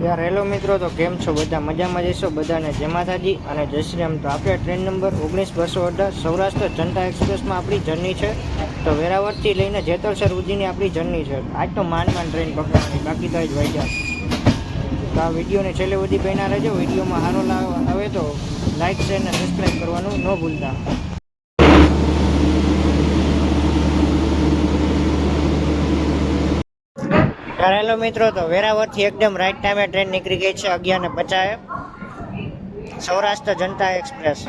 યાર હેલો મિત્રો, તો કેમ છો બધા? મજામાં જશો બધાને જય માતાજી અને જય શ્રી રામ। તો આપણે ટ્રેન નંબર 19218 સૌરાષ્ટ્ર જનતા એક્સપ્રેસમાં આપણી જર્ની છે। તો વેરાવળથી લઈને જેતલસર સુધીની આપણી જર્ની છે। આજ તો માંડ ટ્રેન પકડવાની, બાકી તો જ વાગ્યા। તો આ વિડીયોને છેલ્લે સુધી બન્યા રહેજો। વિડીયોમાં સારો આવે તો લાઇક શેર અને સબસ્ક્રાઈબ કરવાનું ન ભૂલતા। હેલો મિત્રો, તો વેરાવળથી એકદમ રાઈટ ટાઈમે ટ્રેન નીકળી ગઈ છે 11:50 સૌરાષ્ટ્ર જનતા એક્સપ્રેસ।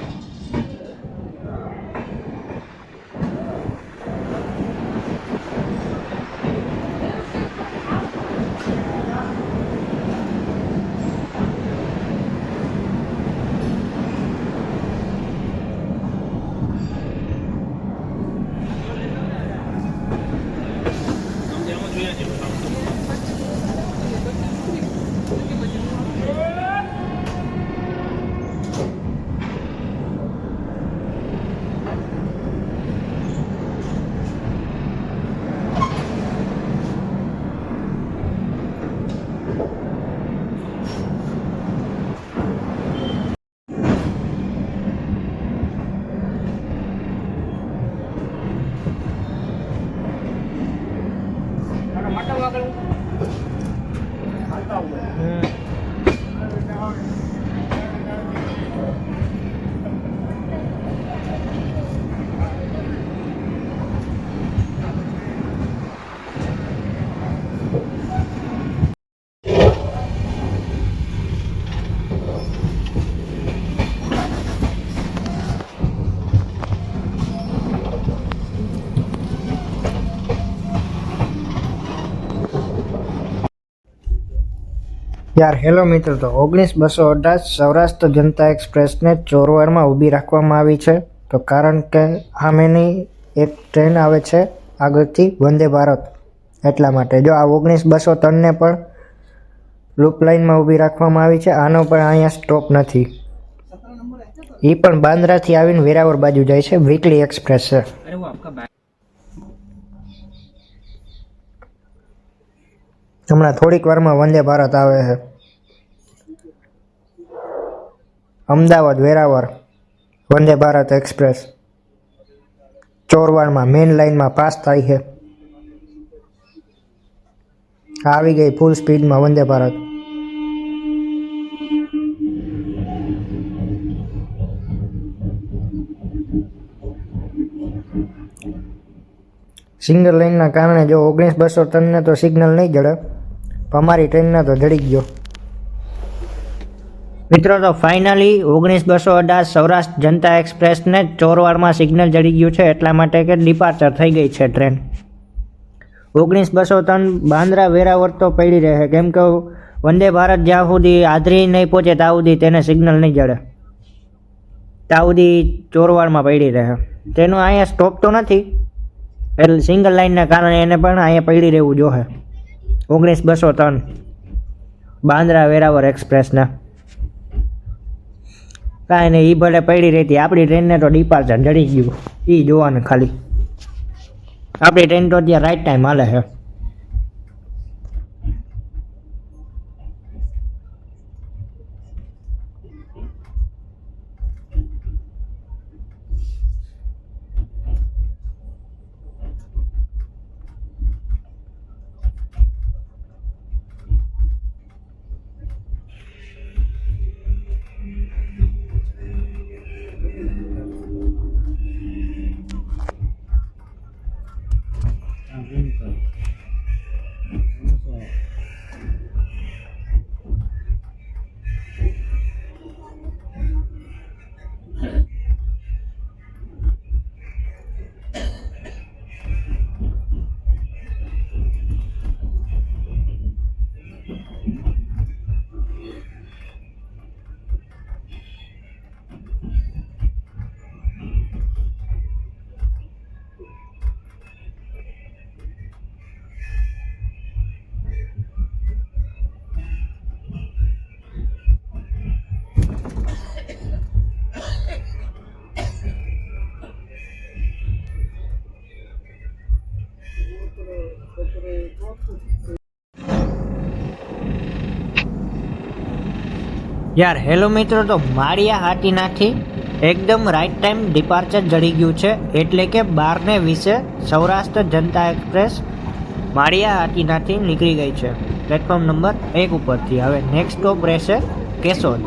યાર હેલો મિત્રો, તો 19218 સૌરાષ્ટ્ર જનતા એક્સપ્રેસને ચોરવાડમાં ઊભી રાખવામાં આવી છે। તો કારણ કે આમેની એક ટ્રેન આવે છે આગળથી વંદે ભારત, એટલા માટે જો આ 19203ને પણ લૂપ લાઇનમાં ઊભી રાખવામાં આવી છે। આનો પણ અહીંયા સ્ટોપ નથી, એ પણ બાંદ્રાથી આવીને વેરાવળ બાજુ જાય છે। વીકલી એક્સપ્રેસ છે। હમણાં થોડીક વારમાં વંદે ભારત આવે છે। અમદાવાદ વેરાવળ વંદે ભારત એક્સપ્રેસ ચોરવાડમાં મેઇન લાઇનમાં પાસ થાય છે। આવી ગઈ ફૂલ સ્પીડમાં વંદે ભારત। સિંગલ લાઇનના કારણે જો 19203ને તો સિગ્નલ નહીં જડે, અમારી ટ્રેનને તો જડી ગયો મિત્રો। તો ફાઇનલી 19218 સૌરાષ્ટ્ર જનતા એક્સપ્રેસને ચોરવાડમાં સિગ્નલ જડી ગયું છે, એટલા માટે કે ડિપાર્ચર થઈ ગઈ છે ટ્રેન। 19203 બાંદ્રા વેરાવળ તો પડી રહે, કેમ કે વંદે ભારત જ્યાં સુધી આદરી નહીં પહોંચે ત્યાં સુધી તેને સિગ્નલ નહીં જડે, ત્યાં સુધી ચોરવાડમાં પડી રહે। તેનું અહીંયા સ્ટોપ તો નથી, એટલે સિંગલ લાઇનના કારણે એને પણ અહીંયા પડી રહેવું જોઈએ। 19203 બાંદ્રા વેરાવળ એક્સપ્રેસના કાંઈ નહીં, એ ભલે પડી રહેતી, આપણી ટ્રેનને તો ડિપાર્ચર જડી ગયું, એ જોવાનું ખાલી। આપણી ટ્રેન તો ત્યાં રાઈટ ટાઈમ હાલે છે। યાર હેલો મિત્રો, તો માળિયા હાટીનાથી એકદમ રાઈટ ટાઈમ ડિપાર્ચર જડી ગયું છે, એટલે કે 12:20 સૌરાષ્ટ્ર જનતા એક્સપ્રેસ માળિયા હાટીનાથી નીકળી ગઈ છે પ્લેટફોર્મ નંબર 1 ઉપરથી. હવે નેક્સ્ટ સ્ટોપ રહેશે કેશોદ.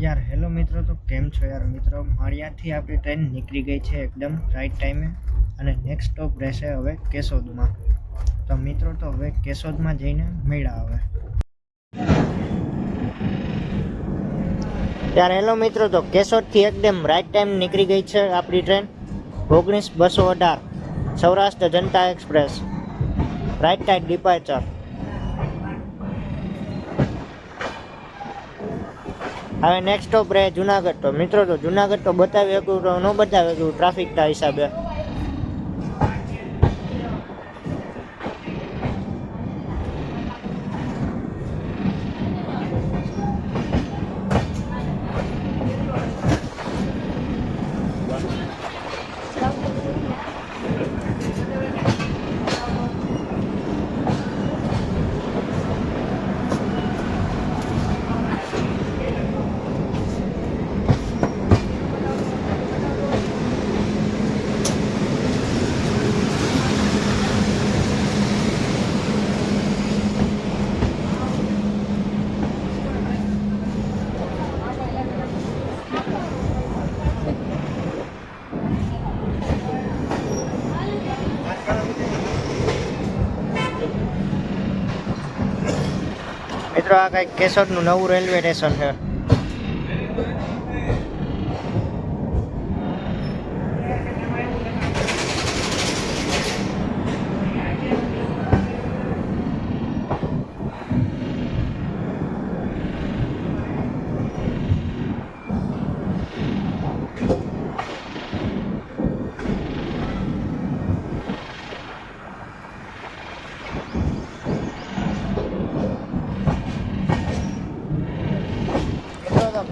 યાર હેલો મિત્રો, તો કેમ છો યાર મિત્રો? માળિયાથી આપણી ટ્રેન નીકળી ગઈ છે એકદમ રાઈટ ટાઈમે, અને નેક્સ્ટ સ્ટોપ રહેશે હવે કેશોદમાં. તો મિત્રો, તો હવે કેશોદમાં જઈને મળ્યા હવે. યાર હેલો મિત્રો, તો કેશોદથી એકદમ રાઈટ ટાઈમ નીકળી ગઈ છે આપણી ટ્રેન 19:218 સૌરાષ્ટ્ર જનતા એક્સપ્રેસ રાઈટ ટાઈમ ડિપાર્ચર. હવે નેક્સ્ટ સ્ટોપ રહે જુનાગઢ. તો મિત્રો, તો જુનાગઢ તો બતાવી શકું તો ન બતાવી શકું ટ્રાફિકના હિસાબે. મિત્રો, આ કંઈક કેશોદનું નવું રેલવે સ્ટેશન છે.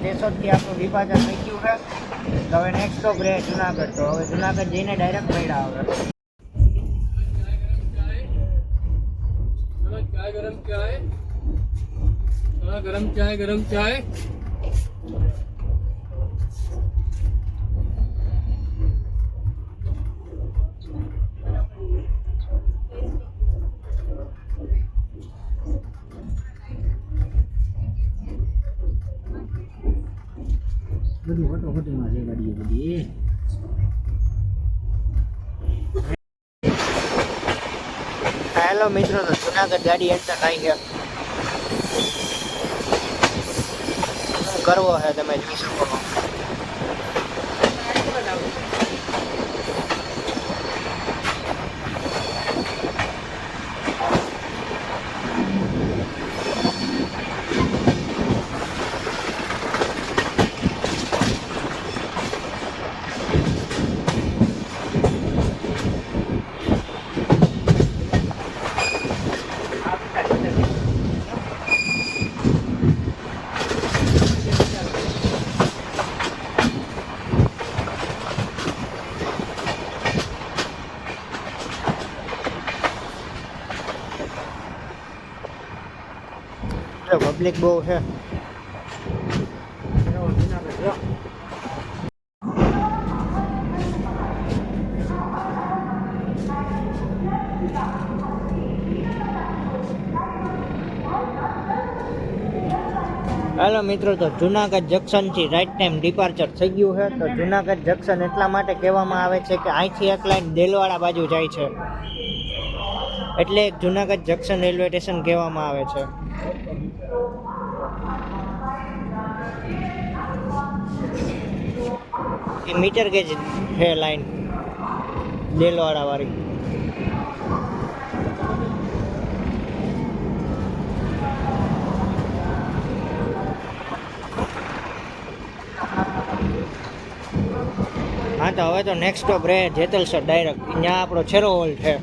કેશોદથી આપણું ડિપાર્ચર થઈ ગયું છે. તો હવે નેક્સ્ટ સ્ટોપ રહે જુનાગઢ. તો હવે જુનાગઢ જઈને ડાયરેક્ટ મળ્યા આવે. गरम चाय गरम चाय गरम चाय. બધું હોટોમાં છે ગાડીઓ બધી. હેલો મિત્રો, તો જુનાગઢ ગાડી એન્ટર થઈ છે. શું કરવો છે તમે જોઈ શકો છો. પબ્લિક બહુ છે. હેલો મિત્રો, તો જુનાગઢ જંકશનથી રાઈટ ટાઈમ ડિપાર્ચર થઈ ગયું છે. તો જુનાગઢ જંકશન એટલા માટે કહેવામાં આવે છે કે અહીંથી એક લાઈન દેલવાડા બાજુ જાય છે, એટલે એક જુનાગઢ જંકશન રેલવે સ્ટેશન કહેવામાં આવે છે. એ મીટર ગેજ છે લાઈન દેલવાડા વાળી. હા, તો હવે તો નેક્સ્ટ સ્ટોપ રહે જેતલસર ડાયરેક્ટ. ત્યાં આપણો છેલ્લો હોલ્ટ છે.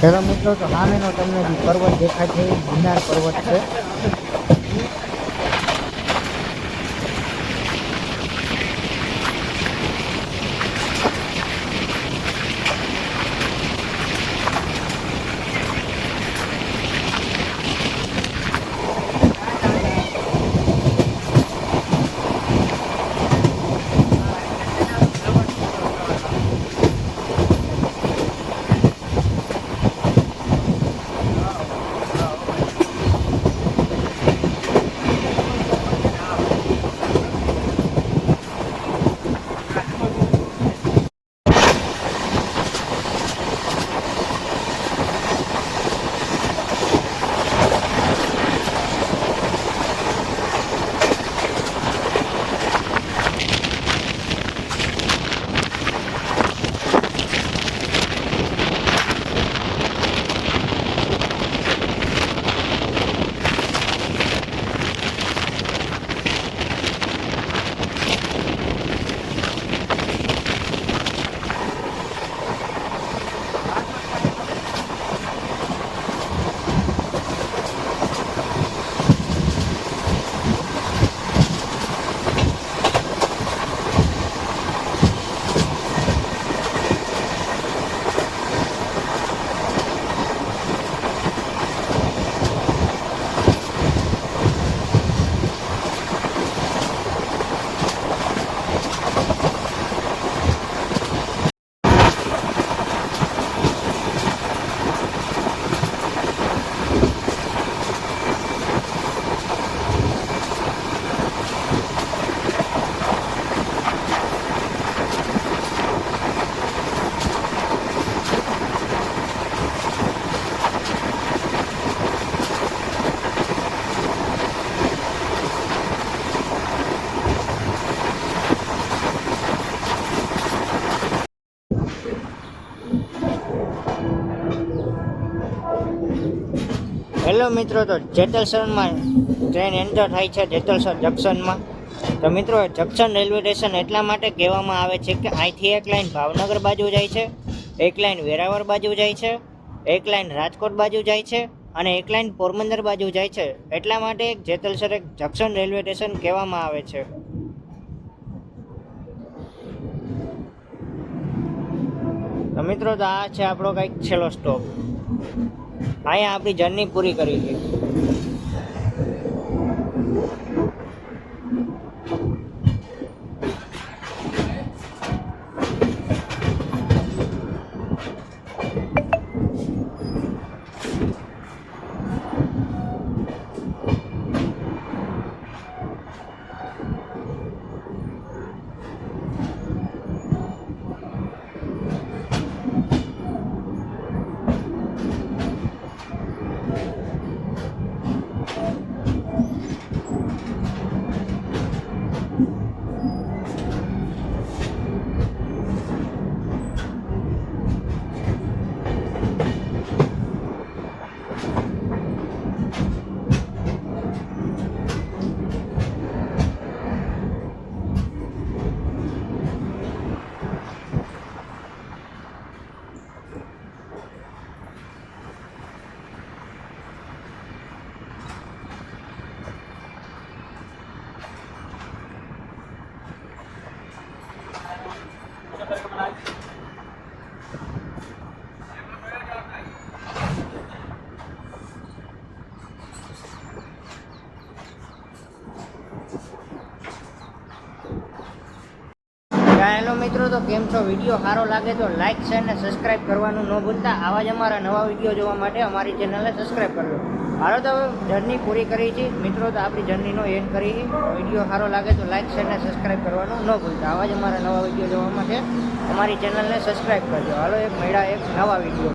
હેલો મિત્રો, તો સામેનો તમને જે પર્વત દેખાય છે એ ગિરનાર પર્વત છે. હેલો મિત્રો, તો જેતલસરમાં ટ્રેન એન્ટર થાય છે જેતલસર જંકશનમાં. તો મિત્રો, જંકશન રેલવે સ્ટેશન એટલા માટે કહેવામાં આવે છે કે અહીંથી એક લાઈન ભાવનગર બાજુ જાય છે, એક લાઈન વેરાવળ બાજુ જાય છે, એક લાઈન રાજકોટ બાજુ જાય છે અને એક લાઈન પોરબંદર બાજુ જાય છે. એટલા માટે જેતલસર એક જંકશન રેલવે સ્ટેશન કહેવામાં આવે છે. તો મિત્રો, તો આ છે આપણો કંઈક છેલ્લો સ્ટોપ. અહીંયા આપણી જર્ની પૂરી કરી છે. હેલો મિત્રો, તો કેમ છો? વિડીયો સારો લાગે તો લાઇક શેર અને સબસ્ક્રાઇબ કરવાનું ન ભૂલતા. આવા જ અમારા નવા વિડીયો જોવા માટે અમારી ચેનલને સબસ્ક્રાઇબ કરજો. હાલો તો જર્ની પૂરી કરી છે મિત્રો, તો આપણી જર્નીનો એન્ડ કરી. વિડીયો સારો લાગે તો લાઇક શેર અને સબસ્ક્રાઇબ કરવાનું ન ભૂલતા. આવા જ અમારા નવા વિડીયો જોવા માટે અમારી ચેનલને સબસ્ક્રાઇબ કરજો. હાલો એક મળ્યા એક નવા વિડીયો.